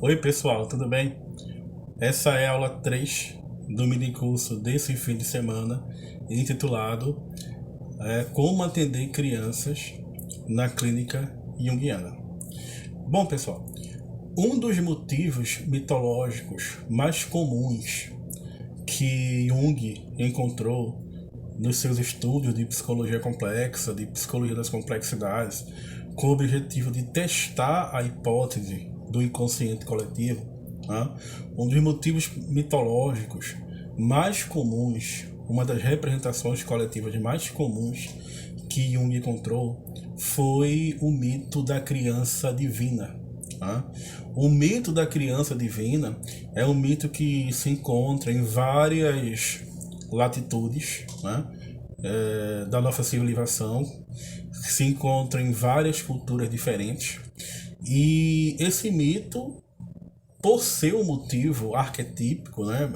Oi pessoal, tudo bem? Essa é a aula 3 do minicurso desse fim de semana, intitulado Como Atender Crianças na Clínica Junguiana. Bom pessoal, um dos motivos mitológicos mais comuns que Jung encontrou nos seus estudos de psicologia complexa, de psicologia das complexidades, com o objetivo de testar a hipótese do inconsciente coletivo, né? Um dos motivos mitológicos mais comuns, uma das representações coletivas mais comuns que Jung encontrou foi o mito da criança divina. Né? O mito da criança divina é um mito que se encontra em várias latitudes, né? Da nossa civilização, se encontra em várias culturas diferentes. E esse mito, por ser um motivo arquetípico, né,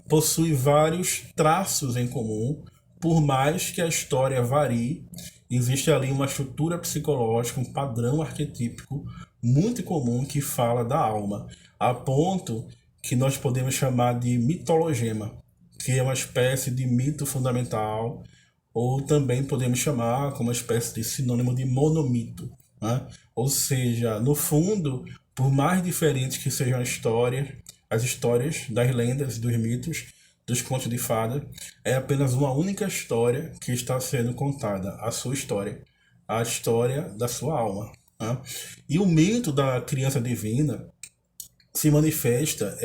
possui vários traços em comum, por mais que a história varie, existe ali uma estrutura psicológica, um padrão arquetípico muito comum que fala da alma, a ponto que nós podemos chamar de mitologema, que é uma espécie de mito fundamental, ou também podemos chamar como uma espécie de sinônimo de monomito, né? Ou seja, no fundo, por mais diferentes que sejam as histórias das lendas, dos mitos, dos contos de fada, é apenas uma única história que está sendo contada, a sua história, a história da sua alma. Né? E o mito da criança divina se manifesta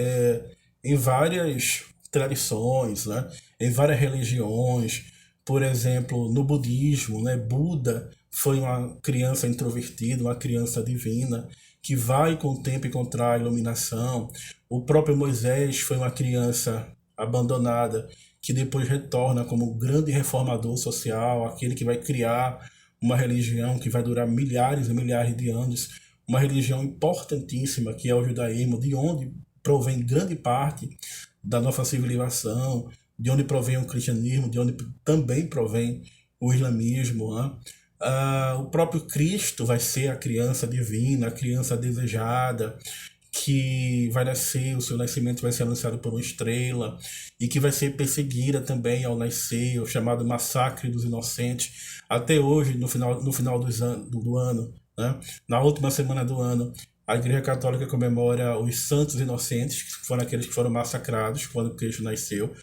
em várias tradições, né? Em várias religiões. Por exemplo, no budismo, né? Buda foi uma criança introvertida, uma criança divina, que vai com o tempo encontrar a iluminação. O próprio Moisés foi uma criança abandonada, que depois retorna como grande reformador social, aquele que vai criar uma religião que vai durar milhares e milhares de anos, uma religião importantíssima que é o judaísmo, de onde provém grande parte da nossa civilização, de onde provém o cristianismo, de onde também provém o islamismo. Né? O próprio Cristo vai ser a criança divina, a criança desejada, que vai nascer, o seu nascimento vai ser anunciado por uma estrela e que vai ser perseguida também ao nascer, o chamado massacre dos inocentes. Até hoje, no final do ano, né? Na última semana do ano, a Igreja Católica comemora os santos inocentes, que foram aqueles que foram massacrados quando Cristo nasceu,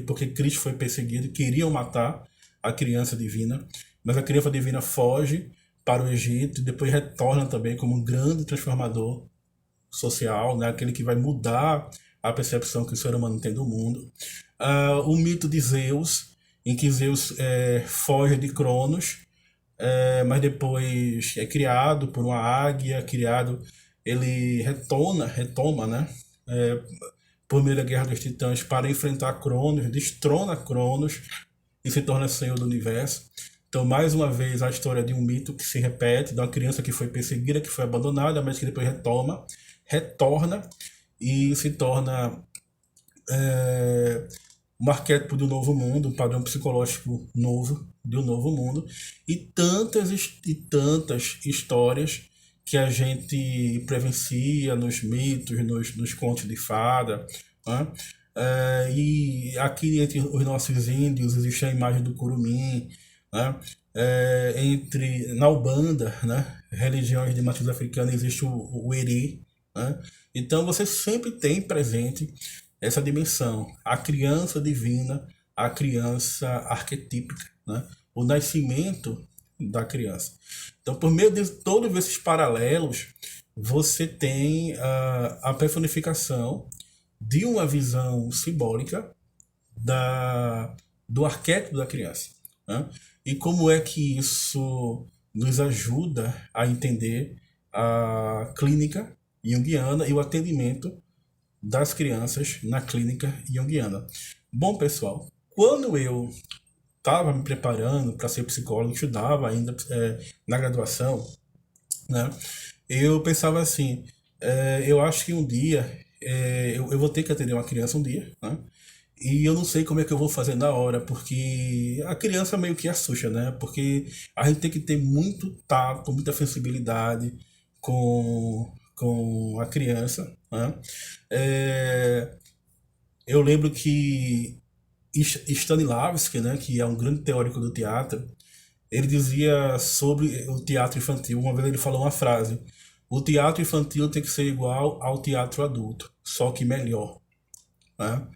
porque Cristo foi perseguido, queriam matar a criança divina, mas a criança divina foge para o Egito e depois retorna também como um grande transformador social, né? Aquele que vai mudar a percepção que o ser humano tem do mundo. O mito de Zeus, em que Zeus foge de Cronos, mas depois é criado por uma águia, ele retoma, né? É, por meio da Guerra dos Titãs para enfrentar Cronos, destrona Cronos e se torna senhor do universo. Então, mais uma vez, a história de um mito que se repete, de uma criança que foi perseguida, que foi abandonada, mas que depois retorna e se torna um arquétipo do novo mundo, um padrão psicológico novo, de um novo mundo, e tantas histórias que a gente presencia nos mitos, nos contos de fada. Né? E aqui entre os nossos índios existe a imagem do curumim, né? Na Ubanda, né? Religiões de matriz africana, existe o Eri. Né? Então você sempre tem presente essa dimensão, a criança divina, a criança arquetípica, né? O nascimento da criança. Então, por meio de todos esses paralelos, você tem a personificação de uma visão simbólica do arquétipo da criança. Né? E como é que isso nos ajuda a entender a clínica junguiana e o atendimento das crianças na clínica junguiana. Bom, pessoal, quando eu estava me preparando para ser psicólogo, estudava ainda na graduação, né? Eu pensava assim, eu acho que um dia eu vou ter que atender uma criança um dia, né? E eu não sei como é que eu vou fazer na hora, porque a criança meio que assusta, né? Porque a gente tem que ter muito tato, muita sensibilidade com, com a criança, né? É, eu lembro que Stanislavski, né, que é um grande teórico do teatro, ele dizia sobre o teatro infantil. Uma vez ele falou uma frase: o teatro infantil tem que ser igual ao teatro adulto, só que melhor, né?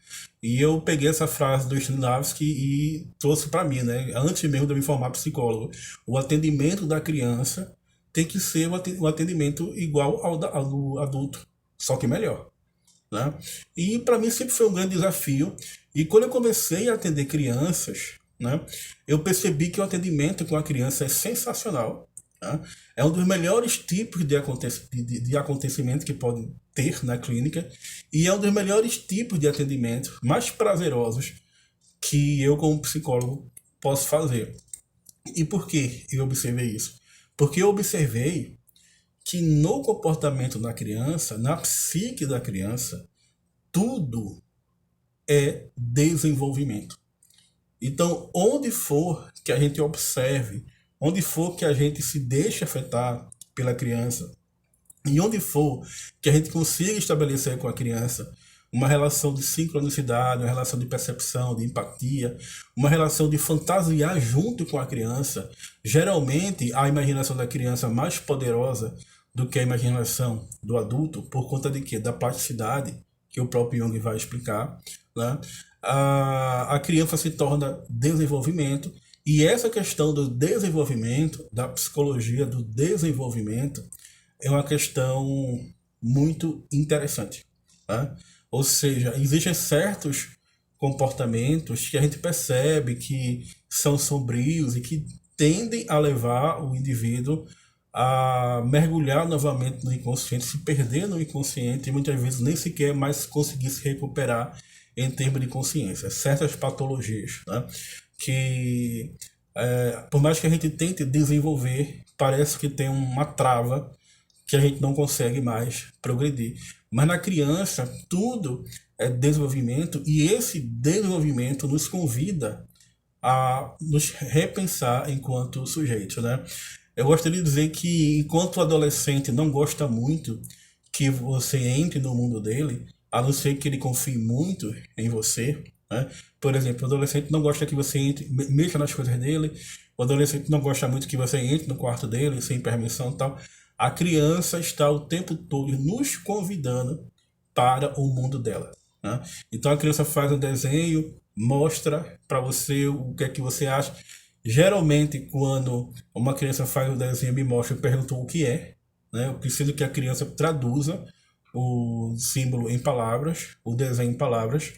E eu peguei essa frase do Stanislavski e trouxe para mim, né? Antes mesmo de eu me formar psicólogo, o atendimento da criança tem que ser um atendimento igual ao do adulto, só que melhor, né? E para mim sempre foi um grande desafio. E quando eu comecei a atender crianças, né, eu percebi que o atendimento com a criança é sensacional, né? É um dos melhores tipos de acontecimento que pode ter na clínica e é um dos melhores tipos de atendimento mais prazerosos que eu, como psicólogo, posso fazer. E por que eu observei isso? Porque eu observei que no comportamento da criança, na psique da criança, tudo é desenvolvimento. Então, onde for que a gente observe, onde for que a gente se deixe afetar pela criança, e onde for que a gente consiga estabelecer com a criança uma relação de sincronicidade, uma relação de percepção, de empatia, uma relação de fantasiar junto com a criança, geralmente a imaginação da criança é mais poderosa do que a imaginação do adulto, por conta de quê? Da plasticidade, que o próprio Jung vai explicar, né? A criança se torna desenvolvimento, e essa questão do desenvolvimento, da psicologia do desenvolvimento, é uma questão muito interessante, tá? Ou seja, existem certos comportamentos que a gente percebe que são sombrios e que tendem a levar o indivíduo a mergulhar novamente no inconsciente, se perder no inconsciente e muitas vezes nem sequer mais conseguir se recuperar em termos de consciência. Certas patologias, né, que por mais que a gente tente desenvolver, parece que tem uma trava que a gente não consegue mais progredir. Mas na criança, tudo é desenvolvimento e esse desenvolvimento nos convida a nos repensar enquanto sujeitos, né? Eu gostaria de dizer que enquanto o adolescente não gosta muito que você entre no mundo dele, a não ser que ele confie muito em você, né? Por exemplo, o adolescente não gosta que você entre, mexa nas coisas dele, o adolescente não gosta muito que você entre no quarto dele sem permissão e tal. A criança está o tempo todo nos convidando para o mundo dela, né? Então a criança faz um desenho, mostra para você o que é que você acha. Geralmente, quando uma criança faz um desenho e me mostra, eu pergunto o que é, né? Eu preciso que a criança traduza o símbolo em palavras, o desenho em palavras,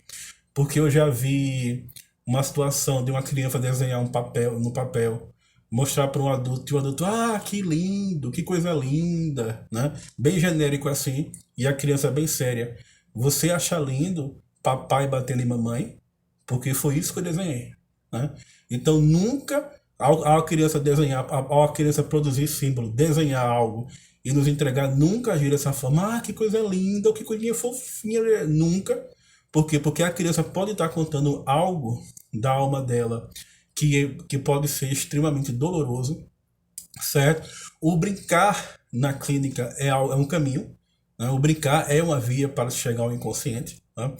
porque eu já vi uma situação de uma criança desenhar um papel no papel, mostrar para um adulto e o adulto, que lindo, que coisa linda, né? Bem genérico assim, e a criança bem séria. Você acha lindo papai batendo em mamãe? Porque foi isso que eu desenhei, né? Então nunca ao criança desenhar, ao criança produzir símbolo, desenhar algo e nos entregar, nunca agir dessa forma, que coisa linda, que coisinha fofinha, nunca. Por quê? Porque a criança pode estar contando algo da alma dela que pode ser extremamente doloroso, certo? O brincar na clínica é um caminho, né? O brincar é uma via para chegar ao inconsciente, né?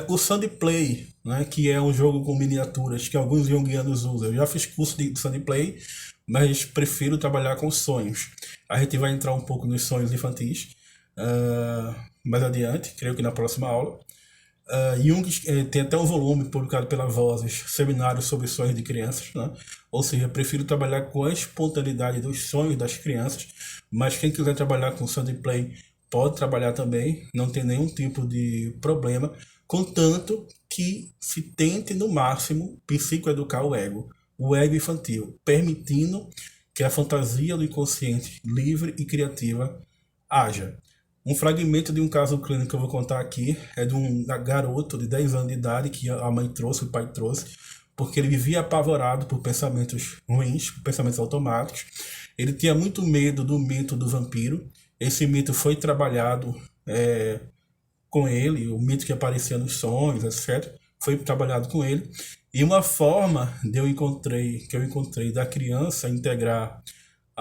O Sunday Play, né, que é um jogo com miniaturas que alguns junguianos usam. Eu já fiz curso de Sunday Play, mas prefiro trabalhar com sonhos. A gente vai entrar um pouco nos sonhos infantis mais adiante, creio que na próxima aula. Jung tem até um volume publicado pela Vozes, seminários sobre sonhos de crianças, né? Ou seja, prefiro trabalhar com a espontaneidade dos sonhos das crianças, mas quem quiser trabalhar com Sunday Play pode trabalhar também, não tem nenhum tipo de problema, contanto que se tente no máximo psicoeducar o ego infantil, permitindo que a fantasia do inconsciente livre e criativa haja. Um fragmento de um caso clínico que eu vou contar aqui é de um garoto de 10 anos de idade que a mãe trouxe, o pai trouxe, porque ele vivia apavorado por pensamentos ruins, por pensamentos automáticos. Ele tinha muito medo do mito do vampiro. Esse mito foi trabalhado com ele, o mito que aparecia nos sonhos, etc. Foi trabalhado com ele. E uma forma que eu encontrei da criança integrar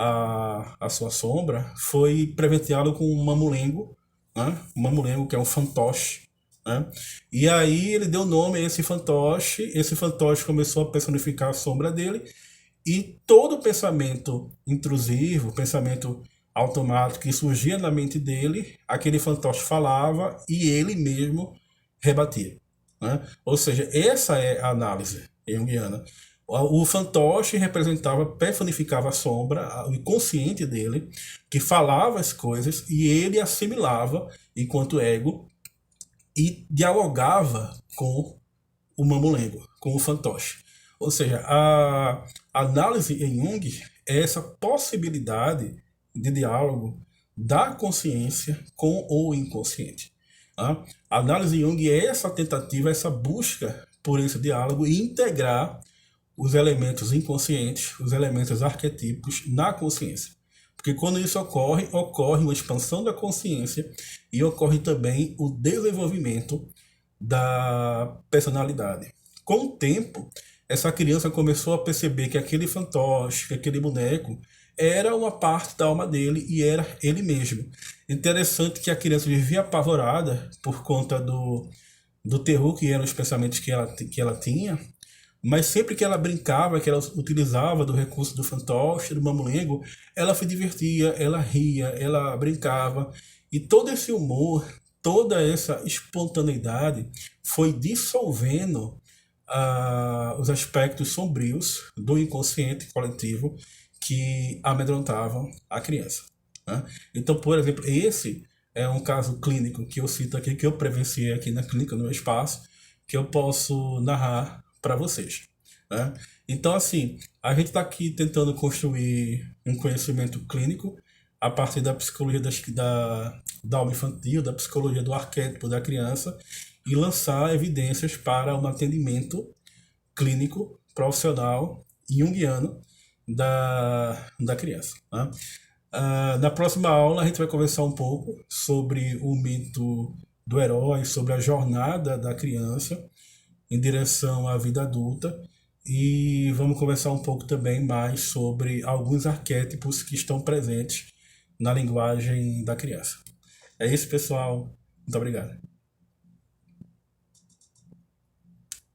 a sua sombra foi presenteado com um mamulengo, né? Um mamulengo que é um fantoche, né? E aí ele deu nome a esse fantoche começou a personificar a sombra dele, e todo pensamento intrusivo, pensamento automático que surgia na mente dele, aquele fantoche falava e ele mesmo rebatia, né? Ou seja, essa é a análise junguiana. O fantoche representava, personificava a sombra, o inconsciente dele, que falava as coisas e ele assimilava enquanto ego e dialogava com o mamulengo, com o fantoche. Ou seja, a análise em Jung é essa possibilidade de diálogo da consciência com o inconsciente. Tá? A análise em Jung é essa tentativa, essa busca por esse diálogo e integrar os elementos inconscientes, os elementos arquetípicos na consciência. Porque quando isso ocorre, ocorre uma expansão da consciência e ocorre também o desenvolvimento da personalidade. Com o tempo, essa criança começou a perceber que aquele fantoche, que aquele boneco, era uma parte da alma dele e era ele mesmo. Interessante que a criança vivia apavorada por conta do terror que eram os pensamentos que ela tinha, mas sempre que ela brincava, que ela utilizava do recurso do fantoche, do mamulengo, ela se divertia, ela ria, ela brincava. E todo esse humor, toda essa espontaneidade foi dissolvendo os aspectos sombrios do inconsciente coletivo que amedrontavam a criança, né? Então, por exemplo, esse é um caso clínico que eu cito aqui, que eu presenciei aqui na clínica, no meu espaço, que eu posso narrar para vocês, né? Então, assim, a gente está aqui tentando construir um conhecimento clínico a partir da psicologia da alma infantil, da psicologia do arquétipo da criança, e lançar evidências para um atendimento clínico, profissional, junguiano da criança, né? Na próxima aula a gente vai conversar um pouco sobre o mito do herói, sobre a jornada da criança em direção à vida adulta, e vamos conversar um pouco também mais sobre alguns arquétipos que estão presentes na linguagem da criança. É isso, pessoal. Muito obrigado.